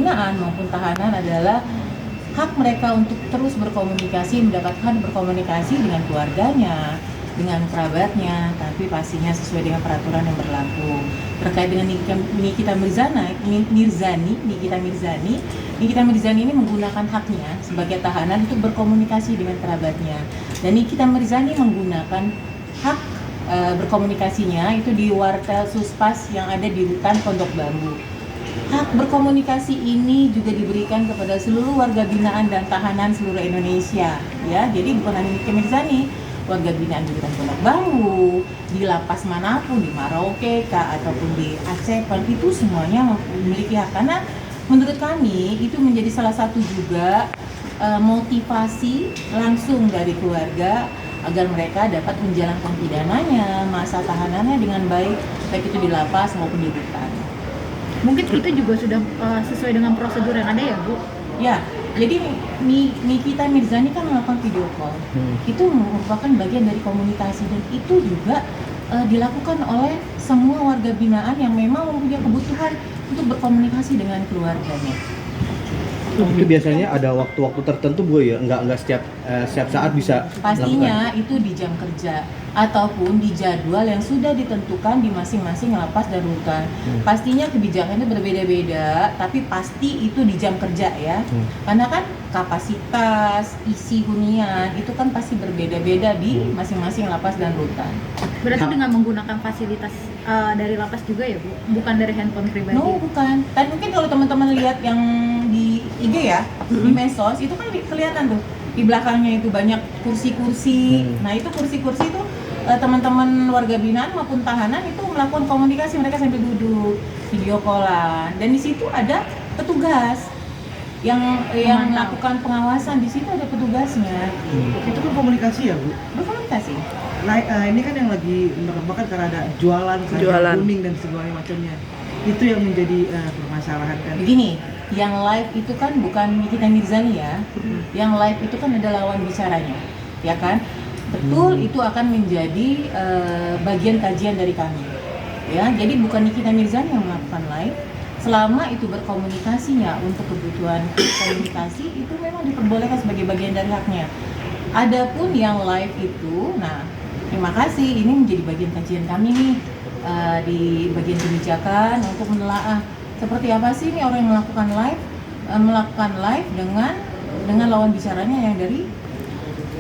binaan maupun tahanan adalah hak mereka untuk terus berkomunikasi, mendapatkan berkomunikasi dengan keluarganya, dengan kerabatnya, tapi pastinya sesuai dengan peraturan yang berlaku. Terkait dengan Nikita Mirzani ini menggunakan haknya sebagai tahanan untuk berkomunikasi dengan kerabatnya. Dan Nikita Mirzani menggunakan hak berkomunikasinya itu di Wartel Suspas yang ada di Rutan Pondok Bambu. Hak berkomunikasi ini juga diberikan kepada seluruh warga binaan dan tahanan seluruh Indonesia, ya. Jadi bukan hanya Nikita Mirzani, warga binaan di Rutan Pondok Bambu, di lapas manapun, di Merauke ataupun di Aceh, itu semuanya memiliki hak. Karena menurut kami itu menjadi salah satu juga motivasi langsung dari keluarga agar mereka dapat menjalankan pidananya, masa tahanannya dengan baik itu di lapas maupun di rutan. Mungkin itu juga sudah sesuai dengan prosedur yang ada ya, Bu? Ya, jadi Nikita Mirzani kan melakukan video call. Itu merupakan bagian dari komunikasi dan itu juga dilakukan oleh semua warga binaan yang memang mempunyai kebutuhan untuk berkomunikasi dengan keluarganya. Itu biasanya ada waktu-waktu tertentu, Bu, ya? Nggak setiap saat bisa pastinya melakukan. Itu di jam kerja ataupun di jadwal yang sudah ditentukan di masing-masing lapas dan rutan. Pastinya kebijakannya berbeda-beda, tapi pasti itu di jam kerja ya. Karena kan kapasitas, isi hunian itu kan pasti berbeda-beda di masing-masing lapas dan rutan. Berarti dengan menggunakan fasilitas dari lapas juga ya, Bu? Bukan dari handphone pribadi? No, bukan. Dan mungkin kalau teman-teman lihat yang di IG ya, di medsos, itu kan kelihatan tuh di belakangnya itu banyak kursi-kursi. Nah itu kursi-kursi itu teman-teman warga binaan maupun tahanan itu melakukan komunikasi, mereka sambil duduk, video callan, dan di situ ada petugas yang melakukan pengawasan. Di situ ada petugasnya. Itu kan komunikasi ya, Bu? Berkomunikasi. Nah, ini kan yang lagi merebakkan karena ada jualan kuning dan segala macamnya. Itu yang menjadi permasalahan kan. Begini, yang live itu kan bukan Nikita Mirzani ya. Yang live itu kan ada lawan bicaranya, ya kan? Betul, itu akan menjadi bagian kajian dari kami. Ya, jadi bukan Nikita Mirzani yang melakukan live. Selama itu berkomunikasinya untuk kebutuhan komunikasi, itu memang diperbolehkan sebagai bagian dari haknya. Adapun yang live itu, nah terima kasih, ini menjadi bagian kajian kami nih di bagian kebijakan untuk menelaah seperti apa sih ini orang yang melakukan live dengan lawan bicaranya yang dari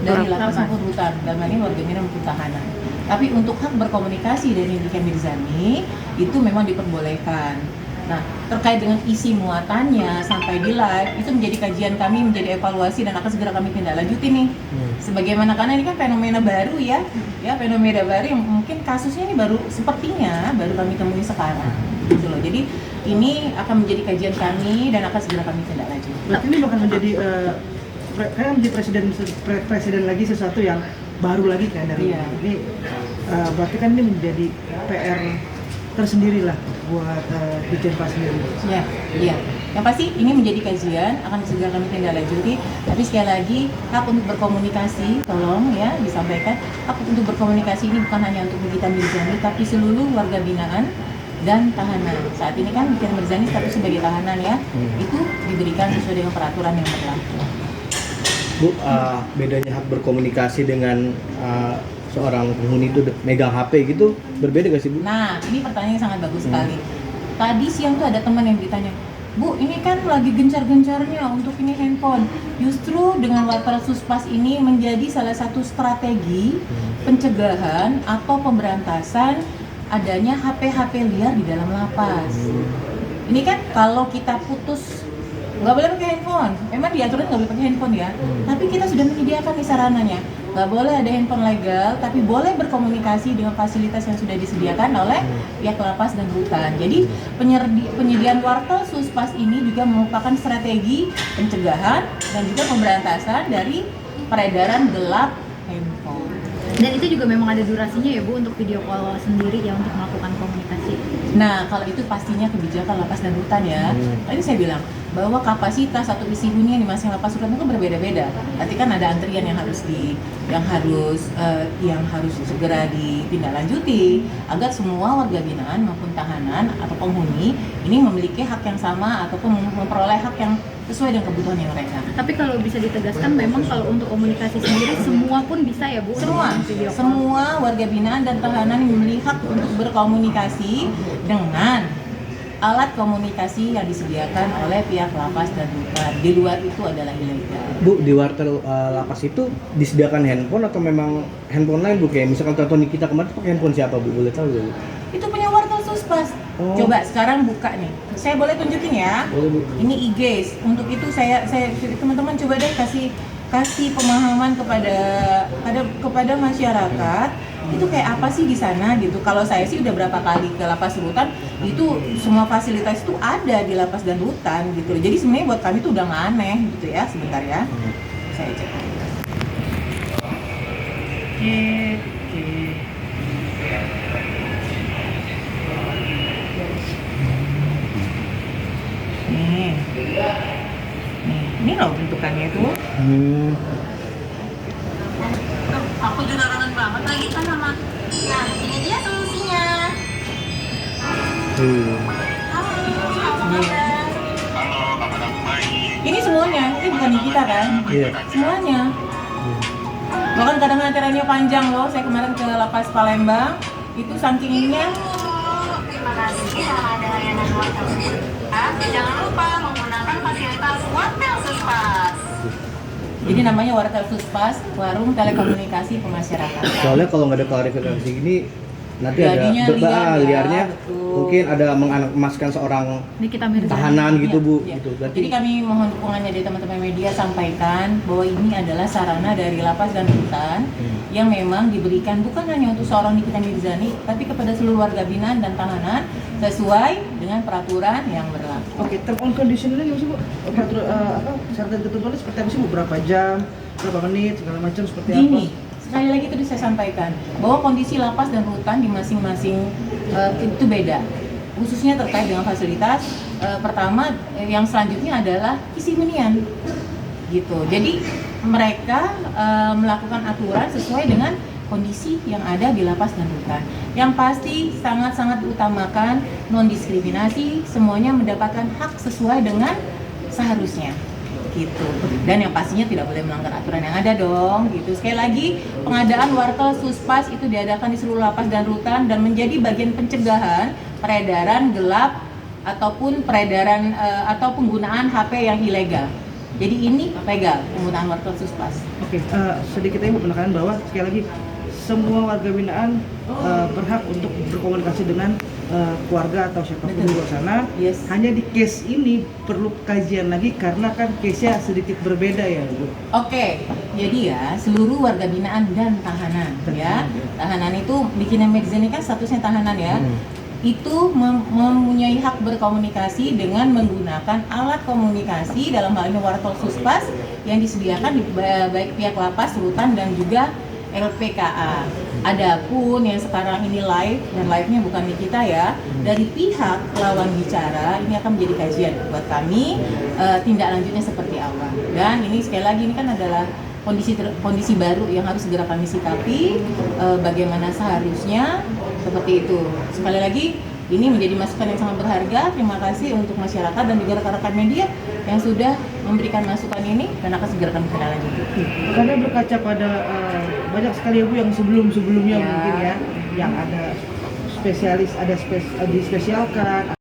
lapas maupun rutan, dan ini warga binaan maupun tahanan. Tapi untuk hak berkomunikasi dari Nikita Mirzani itu memang diperbolehkan. Nah, terkait dengan isi muatannya sampai di live itu menjadi kajian kami, menjadi evaluasi dan akan segera kami tindak lanjuti nih. Sebagaimana karena ini kan fenomena baru ya fenomena baru yang mungkin kasusnya ini baru kami temui sekarang gitu loh. Jadi ini akan menjadi kajian kami dan akan segera kami tindak lanjuti. Berarti ini bakal menjadi kayak menjadi presiden lagi sesuatu yang baru lagi kan dari ini. Berarti kan ini menjadi PR tersendiri lah buat Ditjenpas sendiri. Iya. Yang pasti ini menjadi kajian, akan segera kami tindak lanjuti. Tapi sekali lagi, hak untuk berkomunikasi, tolong ya disampaikan, hak untuk berkomunikasi ini bukan hanya untuk Nikita Mirzani, tapi seluruh warga binaan dan tahanan. Saat ini kan Nikita Mirzani status sebagai tahanan ya, itu diberikan sesuai dengan peraturan yang berlaku. Bu, bedanya hak berkomunikasi dengan seorang penghuni itu megang HP gitu berbeda gak sih, Bu? Nah, ini pertanyaan yang sangat bagus sekali. Tadi siang tuh ada teman yang ditanya, Bu, ini kan lagi gencar-gencarnya untuk ini handphone. Justru dengan Wartel Suspas ini menjadi salah satu strategi pencegahan atau pemberantasan adanya HP-HP liar di dalam lapas. Ini kan kalau kita putus nggak boleh pakai handphone, memang diaturin nggak boleh pakai handphone ya, tapi kita sudah menyediakan nih sarananya, nggak boleh ada handphone legal, tapi boleh berkomunikasi dengan fasilitas yang sudah disediakan oleh pihak lapas dan rutan. Jadi penyediaan Wartel Suspas ini juga merupakan strategi pencegahan dan juga pemberantasan dari peredaran gelap handphone. Dan itu juga memang ada durasinya ya Bu untuk video call sendiri ya untuk melakukan komunikasi. Nah, kalau itu pastinya kebijakan lapas dan rutan ya. Tadi saya bilang bahwa kapasitas atau isi hunian di masing lapas rutan itu berbeda-beda. Nanti kan ada antrian yang harus segera ditindaklanjuti agar semua warga binaan maupun tahanan atau penghuni ini memiliki hak yang sama ataupun memperoleh hak yang sesuai dengan kebutuhan yang mereka. Tapi kalau bisa ditegaskan memang kalau untuk komunikasi sendiri semua pun bisa ya Bu? Semua warga binaan dan tahanan memiliki hak untuk berkomunikasi dengan alat komunikasi yang disediakan oleh pihak lapas dan rutan. Di luar itu adalah ilegal. Bu, di wartel lapas itu disediakan handphone atau memang handphone lain Bu? Kayak misalkan contoh kita kemarin pakai handphone siapa Bu? Boleh tahu Bu? Itu punya wartel Suspas. Oh. Coba sekarang buka nih. Saya boleh tunjukin ya. Boleh Bu. Ini IG. Untuk itu saya teman-teman coba deh kasih pemahaman kepada masyarakat. Itu kayak apa sih di sana gitu. Kalau saya sih udah berapa kali ke lapas rutan, itu semua fasilitas itu ada di lapas dan rutan gitu. Jadi sebenarnya buat kami itu udah nggak aneh gitu ya. Sebentar ya. Saya cek. Oke. Nih, ini loh bentukannya itu. Aku juga kangen banget lagi kan sama. Nah, ini dia solusinya. Halo, Ini semuanya, ini bukan di kita kan? Iya. Semuanya. Bahkan kadang antriannya panjang loh. Saya kemarin ke lapas Palembang, itu saking ininya. terima kasih telah ada layanan wartel Suspas. Jangan lupa menggunakan fasilitas wartel Suspas. Jadi namanya wartel Suspas, warung telekomunikasi pemasyarakatan. Soalnya kalau nggak ada klarifikasi gini nanti Jadinya ada liar, ya, liarnya betul. mungkin ada mengemaskan seorang Nikita Mirzani. tahanan gitu Iya, Bu. iya. Gitu. Berarti Jadi kami mohon dukungannya dari teman-teman media, sampaikan bahwa ini adalah sarana dari lapas dan rutan yang memang diberikan bukan hanya untuk seorang Nikita Mirzani, tapi kepada seluruh warga binaan dan tahanan sesuai dengan peraturan yang berlaku. Oke, term on conditionalnya gimana sih Bu? Syarat dan ketentuannya seperti apa sih Bu? Berapa jam, berapa menit, segala macam seperti Gini, apa? sekali lagi tadi saya sampaikan bahwa kondisi lapas dan rutan di masing-masing itu beda, khususnya terkait dengan fasilitas. Pertama, yang selanjutnya adalah isi hunian, gitu. Jadi mereka melakukan aturan sesuai dengan kondisi yang ada di lapas dan rutan. Yang pasti sangat-sangat diutamakan non diskriminasi, semuanya mendapatkan hak sesuai dengan seharusnya. Gitu. Dan yang pastinya tidak boleh melanggar aturan yang ada dong gitu. Sekali lagi, pengadaan wartel Suspas itu diadakan di seluruh lapas dan rutan dan menjadi bagian pencegahan peredaran gelap ataupun peredaran atau penggunaan HP yang ilegal. Jadi ini legal penggunaan wartel Suspas. Oke, sedikit aja Bu penekanan bahwa sekali lagi semua warga binaan berhak untuk berkomunikasi dengan keluarga atau siapapun di luar sana. Yes. Hanya di case ini perlu kajian lagi karena kan case-nya sedikit berbeda ya Bu. Oke, jadi ya seluruh warga binaan dan tahanan ya. Tahanan itu bikin Mirzani kan statusnya tahanan ya. Itu mempunyai hak berkomunikasi dengan menggunakan alat komunikasi dalam hal ini wartel Suspas yang disediakan di baik pihak lapas, rutan dan juga LPKA. Adapun yang sekarang ini live dan live-nya bukan di kita ya, dari pihak lawan bicara ini akan menjadi kajian buat kami tindak lanjutnya seperti apa. Dan ini sekali lagi ini kan adalah kondisi baru yang harus segera kami sikapi, bagaimana seharusnya seperti itu. Sekali lagi ini menjadi masukan yang sangat berharga. Terima kasih untuk masyarakat dan juga rekan-rekan media yang sudah memberikan masukan ini dan akan segera kami tindak-lanjuti. Karena berkaca pada banyak sekali ya Bu yang sebelum-sebelumnya Ya. mungkin ya, yang ada spesialis, dispesialkan